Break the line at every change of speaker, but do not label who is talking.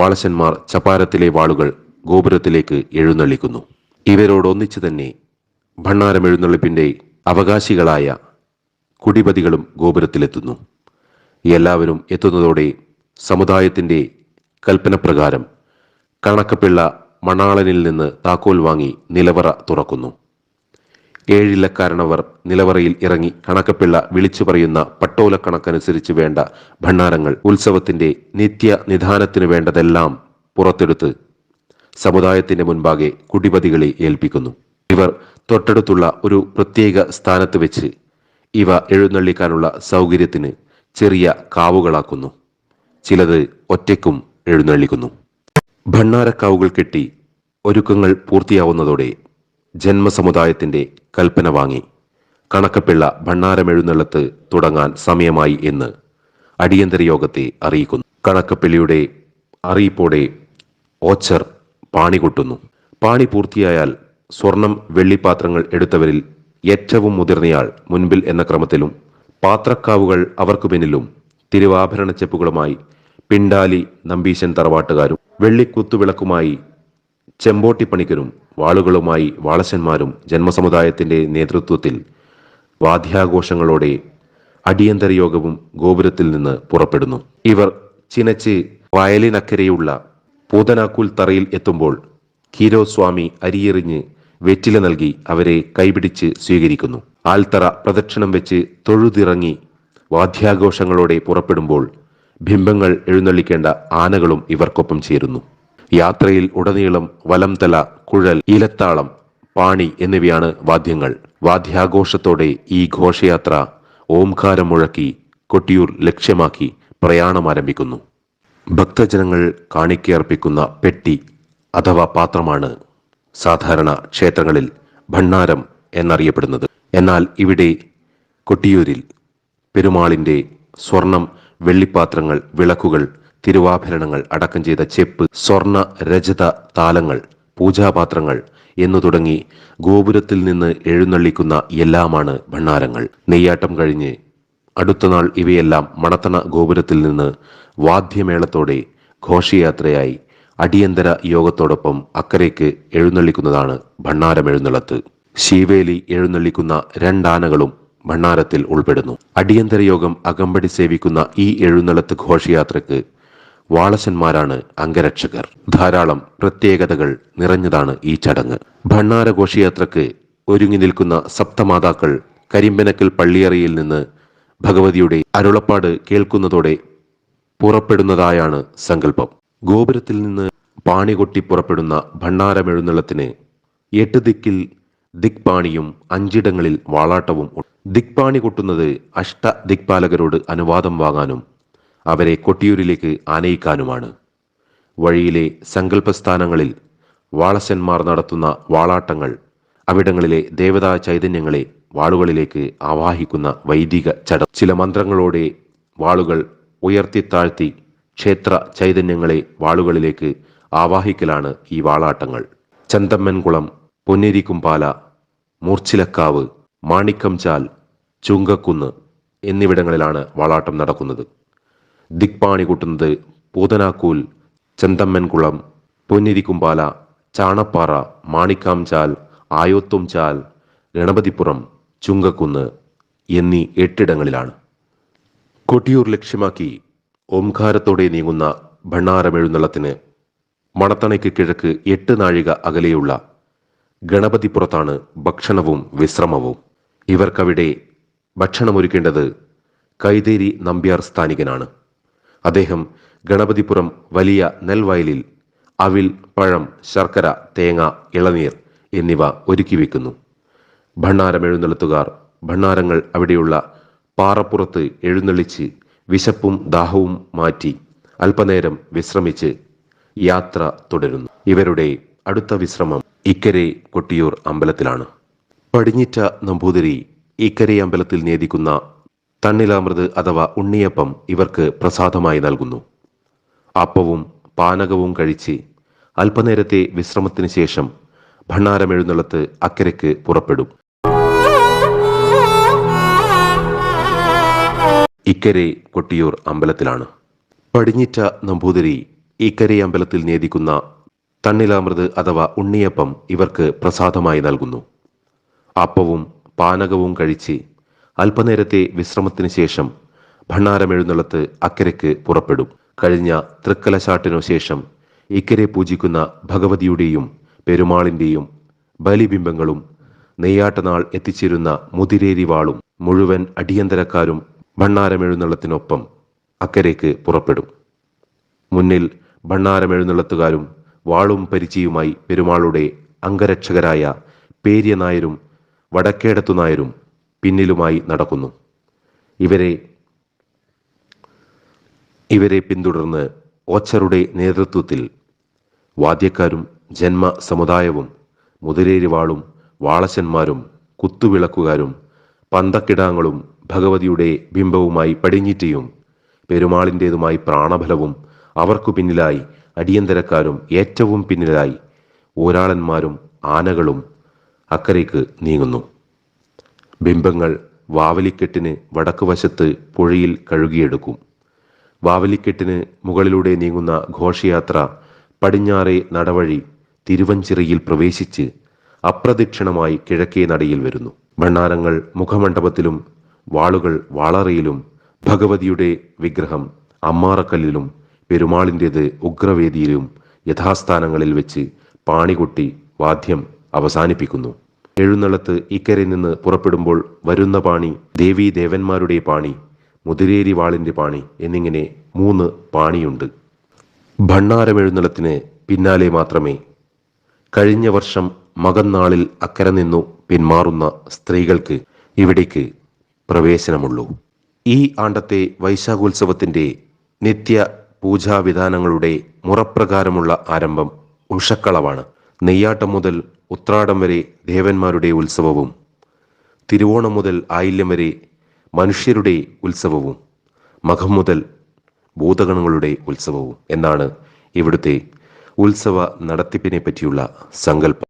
വാളശന്മാർ ചപ്പാരത്തിലെ വാളുകൾ ഗോപുരത്തിലേക്ക് എഴുന്നള്ളിക്കുന്നു. ഇവരോടൊന്നിച്ചു തന്നെ ഭണ്ണാരമെഴുന്നള്ളിപ്പിന്റെ അവകാശികളായ കുടിപതികളും ഗോപുരത്തിലെത്തുന്നു. എല്ലാവരും എത്തുന്നതോടെ സമുദായത്തിന്റെ കൽപ്പനപ്രകാരം കണക്കപ്പിള്ള മണാളനിൽ നിന്ന് താക്കോൽ വാങ്ങി നിലവറ തുറക്കുന്നു. ഏഴിലക്കാരണവർ നിലവറയിൽ ഇറങ്ങി കണക്കപ്പിള്ള വിളിച്ചു പറയുന്ന പട്ടോലക്കണക്കനുസരിച്ച് വേണ്ട ഭണ്ണാരങ്ങൾ ഉത്സവത്തിന്റെ നിത്യ നിധാനത്തിനു വേണ്ടതെല്ലാം പുറത്തെടുത്ത് സമുദായത്തിന്റെ മുൻപാകെ കുടിപതികളെ ഏൽപ്പിക്കുന്നു. ഇവർ തൊട്ടടുത്തുള്ള ഒരു പ്രത്യേക സ്ഥാനത്ത് വെച്ച് ഇവ എഴുന്നള്ളിക്കാനുള്ള സൗകര്യത്തിന് ചെറിയ കാവുകളാക്കുന്നു. ചിലത് ഒറ്റയ്ക്കും എഴുന്നള്ളിക്കുന്നു. ഭണ്ണാരക്കാവുകൾ കെട്ടി ഒരുക്കങ്ങൾ പൂർത്തിയാവുന്നതോടെ ജന്മസമുദായത്തിന്റെ കൽപ്പന വാങ്ങി കണക്കപ്പിള്ള ഭണ്ണാരമെഴുന്നള്ളത്ത് തുടങ്ങാൻ സമയമായി എന്ന് അടിയന്തര യോഗത്തെ അറിയിക്കുന്നു. കണക്കപ്പിള്ളിയുടെ അറിയിപ്പോടെ ഓച്ചർ പാണി കൊട്ടുന്നു. പാണി പൂർത്തിയായാൽ സ്വർണം വെള്ളിപ്പാത്രങ്ങൾ എടുത്തവരിൽ ഏറ്റവും മുതിർന്നയാൾ മുൻപിൽ എന്ന ക്രമത്തിലും പാത്രക്കാവുകൾ അവർക്കു പിന്നിലും തിരുവാഭരണ ചെപ്പുകളുമായി പിണ്ടാലി നമ്പീശൻ തറവാട്ടുകാരും വെള്ളിക്കുത്തുവിളക്കുമായി ചെമ്പോട്ടിപ്പണിക്കരും വാളുകളുമായി വാളശന്മാരും ജന്മസമുദായത്തിന്റെ നേതൃത്വത്തിൽ വാദ്യാഘോഷങ്ങളോടെ അടിയന്തര യോഗവും ഗോപുരത്തിൽ നിന്ന് പുറപ്പെടുന്നു. ഇവർ ചിനച്ച് വയലിനക്കരെയുള്ള പൂതനാക്കൂൽ തറയിൽ എത്തുമ്പോൾ കീരോസ്വാമി അരിയെറിഞ്ഞ് വെറ്റില നൽകി അവരെ കൈപിടിച്ച് സ്വീകരിക്കുന്നു. ആൽത്തറ പ്രദക്ഷിണം വെച്ച് തൊഴുതിറങ്ങി വാദ്യാഘോഷങ്ങളോടെ പുറപ്പെടുമ്പോൾ ബിംബങ്ങൾ എഴുന്നള്ളിക്കേണ്ട ആനകളും ഇവർക്കൊപ്പം ചേരുന്നു. യാത്രയിൽ ഉടനീളം വലംതല, കുഴൽ, ഇലത്താളം, പാണി എന്നിവയാണ് വാദ്യങ്ങൾ. വാദ്യാഘോഷത്തോടെ ഈ ഘോഷയാത്ര ഓംകാരം മുഴക്കി കൊട്ടിയൂർ ലക്ഷ്യമാക്കി പ്രയാണം ആരംഭിക്കുന്നു. ഭക്തജനങ്ങൾ കാണിക്കയർപ്പിക്കുന്ന പെട്ടി അഥവാ പാത്രമാണ് സാധാരണ ക്ഷേത്രങ്ങളിൽ ഭണ്ണാരം എന്നറിയപ്പെടുന്നത്. എന്നാൽ ഇവിടെ കൊട്ടിയൂരിൽ പെരുമാളിന്റെ സ്വർണം, വെള്ളിപ്പാത്രങ്ങൾ, വിളക്കുകൾ, തിരുവാഭരണങ്ങൾ അടക്കം ചെയ്ത ചെപ്പ്, സ്വർണ രജത താലങ്ങൾ, പൂജാപാത്രങ്ങൾ എന്നു തുടങ്ങി ഗോപുരത്തിൽ നിന്ന് എഴുന്നള്ളിക്കുന്ന എല്ലാമാണ് ഭണ്ണാരങ്ങൾ. നെയ്യാട്ടം കഴിഞ്ഞ് അടുത്ത നാൾ ഇവയെല്ലാം മണത്തണ ഗോപുരത്തിൽ നിന്ന് വാദ്യമേളത്തോടെ ഘോഷയാത്രയായി അടിയന്തര യോഗത്തോടൊപ്പം അക്കരയ്ക്ക് എഴുന്നള്ളിക്കുന്നതാണ് ഭണ്ണാരമെഴുന്നള്ളത്ത്. ശീവേലി എഴുന്നള്ളിക്കുന്ന രണ്ടാനകളും ഭണ്ണാരത്തിൽ ഉൾപ്പെടുന്നു. അടിയന്തര യോഗം അകമ്പടി സേവിക്കുന്ന ഈ എഴുന്നള്ളത്ത് ഘോഷയാത്രയ്ക്ക് വാളശന്മാരാണ് അംഗരക്ഷകർ. ധാരാളം പ്രത്യേകതകൾ നിറഞ്ഞതാണ് ഈ ചടങ്ങ്. ഭണ്ണാര ഘോഷയാത്രയ്ക്ക് ഒരുങ്ങി നിൽക്കുന്ന സപ്തമാതാക്കൾ കരിമ്പനക്കൽ പള്ളിയറയിൽ നിന്ന് ഭഗവതിയുടെ അരുളപ്പാട് കേൾക്കുന്നതോടെ പുറപ്പെടുന്നതായാണ് സങ്കല്പം. ഗോപുരത്തിൽ നിന്ന് പാണികൊട്ടി പുറപ്പെടുന്ന ഭണ്ണാരമെഴുന്നള്ളത്തിന് 8 ദിക്കിൽ ദിക്പാണിയും 5 വാളാട്ടവും. ദിക്പാണി കൊട്ടുന്നത് ദിക്പാലകരോട് അനുവാദം വാങ്ങാനും അവരെ കൊട്ടിയൂരിലേക്ക് ആനയിക്കാനുമാണ്. വഴിയിലെ സങ്കല്പസ്ഥാനങ്ങളിൽ വാളശന്മാർ നടത്തുന്ന വാളാട്ടങ്ങൾ അവിടങ്ങളിലെ ദേവതാ ചൈതന്യങ്ങളെ വാളുകളിലേക്ക് ആവാഹിക്കുന്ന വൈദിക ചടങ്ങ്. ചില മന്ത്രങ്ങളോടെ വാളുകൾ ഉയർത്തിത്താഴ്ത്തി ക്ഷേത്ര ചൈതന്യങ്ങളെ വാളുകളിലേക്ക് ആവാഹിക്കലാണ് ഈ വാളാട്ടങ്ങൾ. ചന്തമ്മൻകുളം, പൊന്നേരിക്കുംപാല, മൂർച്ചിലക്കാവ്, മാണിക്കംചാൽ, ചുങ്കക്കുന്ന് എന്നിവിടങ്ങളിലാണ് വാളാട്ടം നടക്കുന്നത്. ദിക്പാണി കൂട്ടുന്നത് പൂതനാക്കൂൽ, ചന്തമ്മൻകുളം, പൊന്നേരിക്കുംപാല, ചാണപ്പാറ, മാണിക്കാംചാൽ, ആയോത്തുംചാൽ, ഗണപതിപുരം, ചുങ്കക്കുന്ന് എന്നീ 8 ഇടങ്ങളിലാണ്. കൊട്ടിയൂർ ലക്ഷ്യമാക്കി ഓംകാരത്തോടെ നീങ്ങുന്ന ഭണ്ണാരമെഴുന്നള്ളത്തിന് മണത്തണയ്ക്ക് കിഴക്ക് 8 നാഴിക അകലെയുള്ള ഗണപതിപുരത്താണ് ഭക്ഷണവും വിശ്രമവും. ഇവർക്കവിടെ ഭക്ഷണമൊരുക്കേണ്ടത് കൈതേരി നമ്പ്യാർ സ്ഥാനികനാണ്. അദ്ദേഹം ഗണപതിപുരം വലിയ നെൽവയലിൽ അവിൽ, പഴം, ശർക്കര, തേങ്ങ, ഇളനീർ എന്നിവ ഒരുക്കി വെക്കുന്നു. ഭണ്ണാരമെഴുന്നള്ളത്തുകാർ ഭണ്ണാരങ്ങൾ അവിടെയുള്ള പാറപ്പുറത്ത് എഴുന്നള്ളിച്ച് വിശപ്പും ദാഹവും മാറ്റി അല്പനേരം വിശ്രമിച്ച് യാത്ര തുടരുന്നു. ഇവരുടെ അടുത്ത വിശ്രമം ഇക്കരെ കൊട്ടിയൂർ അമ്പലത്തിലാണ്. പടിഞ്ഞിറ്റ നമ്പൂതിരി ഇക്കരെ അമ്പലത്തിൽ നേദിക്കുന്ന തണ്ണിലാമൃത് അഥവാ ഉണ്ണിയപ്പം ഇവർക്ക് പ്രസാദമായി നൽകുന്നു. അപ്പവും പാനകവും കഴിച്ച് അല്പനേരത്തെ വിശ്രമത്തിന് ശേഷം ഭണ്ണാരമെഴുന്നള്ളത്ത് അക്കരയ്ക്ക് പുറപ്പെടും. ഇക്കരെ കൊട്ടിയൂർ അമ്പലത്തിലാണ്. പടിഞ്ഞിറ്റ നമ്പൂതിരി ഇക്കരെ അമ്പലത്തിൽ നേദിക്കുന്ന തണ്ണിലാമൃത് അഥവാ ഉണ്ണിയപ്പം ഇവർക്ക് പ്രസാദമായി നൽകുന്നു. അപ്പവും പാനകവും കഴിച്ച് അല്പനേരത്തെ വിശ്രമത്തിന് ശേഷം ഭണ്ണാരമെഴുന്നള്ളത്ത് അക്കരയ്ക്ക് പുറപ്പെടും. കഴിഞ്ഞ തൃക്കലശാട്ടിനു ശേഷം ഇക്കരെ പൂജിക്കുന്ന ഭഗവതിയുടെയും പെരുമാളിൻ്റെയും ബലിബിംബങ്ങളും നെയ്യാട്ടനാൾ എത്തിച്ചിരുന്ന മുതിരേരി വാളും മുഴുവൻ അടിയന്തരക്കാരും ഭണ്ണാരമെഴുന്നള്ളത്തിനൊപ്പം അക്കരയ്ക്ക് പുറപ്പെടും. മുന്നിൽ ഭണ്ണാരമെഴുന്നള്ളത്തുകാരും വാളും പരിചയുമായി പെരുമാളുടെ അംഗരക്ഷകരായ പേര്യ നായരും വടക്കേടത്തു നായരും പിന്നിലുമായി നടക്കുന്നു. ഇവരെ പിന്തുടർന്ന് ഓച്ചറുടെ നേതൃത്വത്തിൽ വാദ്യക്കാരും ജന്മ സമുദായവും മുതിരേരിവാളും വാളശന്മാരും കുത്തുവിളക്കുകാരും പന്തക്കിടാങ്ങളും ഭഗവതിയുടെ ബിംബവുമായി പടിഞ്ഞിറ്റിയും പെരുമാളിൻ്റേതുമായി പ്രാണബലവും അവർക്കു പിന്നിലായി അടിയന്തരക്കാരും ഏറ്റവും പിന്നിലായി ഊരാളന്മാരും ആനകളും അക്കരയ്ക്ക് നീങ്ങുന്നു. ബിംബങ്ങൾ വാവലിക്കെട്ടിന് വടക്കുവശത്ത് പുഴയിൽ കഴുകിയെടുക്കും. വാവലിക്കെട്ടിന് മുകളിലൂടെ നീങ്ങുന്ന ഘോഷയാത്ര പടിഞ്ഞാറേ നടവഴി തിരുവഞ്ചിറയിൽ പ്രവേശിച്ച് അപ്രദക്ഷിണമായി കിഴക്കേ നടയിൽ വരുന്നു. ഭണ്ണാരങ്ങൾ മുഖമണ്ഡപത്തിലും വാളുകൾ വാളറയിലും ഭഗവതിയുടെ വിഗ്രഹം അമ്മാറക്കല്ലിലും പെരുമാളിൻ്റേത് ഉഗ്രവേദിയിലും യഥാസ്ഥാനങ്ങളിൽ വെച്ച് പാണികൊട്ടി വാദ്യം അവസാനിപ്പിക്കുന്നു. എഴുന്നള്ളത്ത് ഇക്കരെ നിന്ന് പുറപ്പെടുമ്പോൾ വരുന്ന പാണി ദേവീ ദേവന്മാരുടെ പാണി, മുതിരേരി വാളിൻ്റെ പാണി എന്നിങ്ങനെ 3 പാണിയുണ്ട്. ഭണ്ണാരമെഴുന്നള്ളത്തിന് പിന്നാലെ മാത്രമേ കഴിഞ്ഞ വർഷം മകന്നാളിൽ അക്കരെ നിന്നു പിന്മാറുന്ന സ്ത്രീകൾക്ക് ഇവിടേക്ക് പ്രവേശനമുള്ളൂ. ഈ ആണ്ടത്തെ വൈശാഖോത്സവത്തിൻ്റെ നിത്യ പൂജാവിധാനങ്ങളുടെ മുറപ്രകാരമുള്ള ആരംഭം ഉഷക്കളവാണ്. നെയ്യാട്ടം മുതൽ ഉത്രാടം വരെ ദേവന്മാരുടെ ഉത്സവവും തിരുവോണം മുതൽ ആയില്യം വരെ മനുഷ്യരുടെ ഉത്സവവും മകം മുതൽ ഭൂതഗണങ്ങളുടെ ഉത്സവവും എന്നാണ് ഇവിടുത്തെ ഉത്സവ നടത്തിപ്പിനെ പറ്റിയുള്ള സങ്കല്പം.